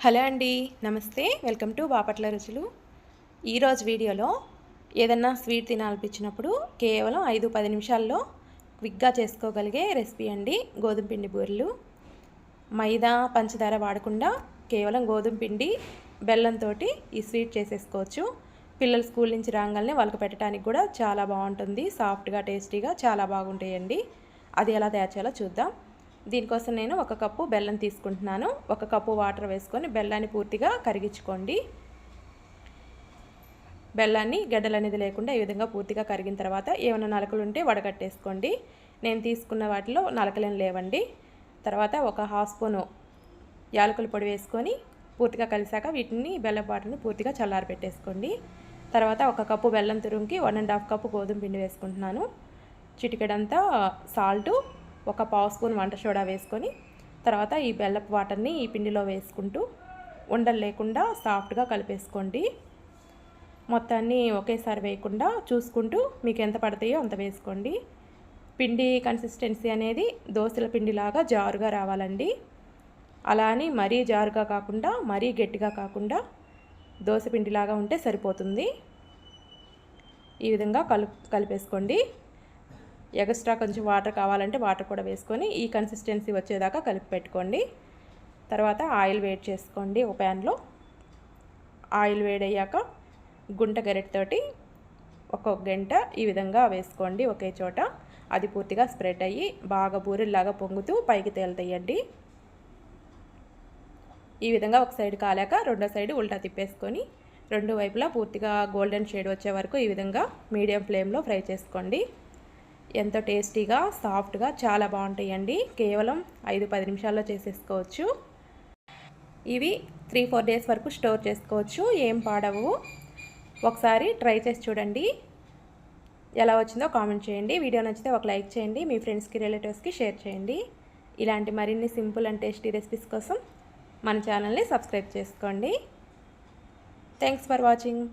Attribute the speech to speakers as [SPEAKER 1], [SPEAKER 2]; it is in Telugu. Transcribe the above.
[SPEAKER 1] హలో అండి, నమస్తే. వెల్కమ్ టు బాపట్ల రుచులు. ఈరోజు వీడియోలో ఏదన్నా స్వీట్ తినాలనిపించినప్పుడు కేవలం 5-10 నిమిషాల్లో క్విక్గా చేసుకోగలిగే రెసిపీ అండి గోధుమ పిండి బూరెలు. మైదా పంచదార వాడకుండా కేవలం గోధుమ పిండి బెల్లంతో ఈ స్వీట్ చేసేసుకోవచ్చు. పిల్లలు స్కూల్ నుంచి రాగానే వాళ్ళకి పెట్టడానికి కూడా చాలా బాగుంటుంది. సాఫ్ట్గా టేస్టీగా చాలా బాగుంటాయండి. అది ఎలా తయారు చేయాలో చూద్దాం. దీనికోసం నేను 1 కప్పు బెల్లం తీసుకుంటున్నాను. 1 కప్పు వాటర్ వేసుకొని బెల్లాన్ని పూర్తిగా కరిగించుకోండి. బెల్లాన్ని గడ్డలు అనేది లేకుండా ఈ విధంగా పూర్తిగా కరిగిన తర్వాత ఏమైనా నలకలు ఉంటే వడగట్టేసుకోండి. నేను తీసుకున్న వాటిలో నలకలేం లేవండి. తర్వాత 1/2 స్పూను యాలకుల పొడి వేసుకొని పూర్తిగా కలిసాక వీటిని బెల్లం వాటర్ని పూర్తిగా చల్లారి పెట్టేసుకోండి. తర్వాత 1 కప్పు బెల్లం తురుముకి 1.5 కప్పు గోధుమ పిండి వేసుకుంటున్నాను. చిటికెడంతా సాల్టు, 1/2 స్పూన్ వంట సోడా వేసుకొని తర్వాత ఈ బెల్లపు వాటర్ని ఈ పిండిలో వేసుకుంటూ ఉండలు లేకుండా సాఫ్ట్గా కలిపేసుకోండి. మొత్తాన్ని ఒకేసారి వేయకుండా చూసుకుంటూ మీకు ఎంత పడతాయో అంత వేసుకోండి. పిండి కన్సిస్టెన్సీ అనేది దోశల పిండిలాగా జారుగా రావాలండి. అలా అని మరీ జారుగా కాకుండా మరీ గట్టిగా కాకుండా దోశ పిండిలాగా ఉంటే సరిపోతుంది. ఈ విధంగా కలిపేసుకోండి. ఎక్స్ట్రా కొంచెం వాటర్ కావాలంటే వాటర్ కూడా వేసుకొని ఈ కన్సిస్టెన్సీ వచ్చేదాకా కలిపి పెట్టుకోండి. తర్వాత ఆయిల్ వేడి చేసుకోండి. ఒక ప్యాన్లో ఆయిల్ వేడయ్యాక గుంట గరిటెతోటి ఒక గంట ఈ విధంగా వేసుకోండి ఒకే చోట. అది పూర్తిగా స్ప్రెడ్ అయ్యి బాగా బూరెల్లాగా పొంగుతూ పైకి తేలుతాయండి. ఈ విధంగా ఒక సైడ్ కాలాక రెండో సైడ్ ఉల్టా తిప్పేసుకొని రెండు వైపులా పూర్తిగా గోల్డెన్ షేడ్ వచ్చే వరకు ఈ విధంగా మీడియం ఫ్లేమ్లో ఫ్రై చేసుకోండి. ఎంతో టేస్టీగా సాఫ్ట్గా చాలా బాగుంటాయండి. కేవలం 5-10 నిమిషాల్లో చేసేసుకోవచ్చు. ఇవి 3-4 డేస్ వరకు స్టోర్ చేసుకోవచ్చు, ఏం పాడవు. ఒకసారి ట్రై చేసి చూడండి. ఎలా వచ్చిందో కామెంట్ చేయండి. వీడియో నచ్చితే ఒక లైక్ చేయండి. మీ ఫ్రెండ్స్కి రిలేటివ్స్కి షేర్ చేయండి. ఇలాంటి మరిన్ని సింపుల్ అండ్ టేస్టీ రెసిపీస్ కోసం మన ఛానల్ని సబ్స్క్రైబ్ చేసుకోండి. Thanks for watching.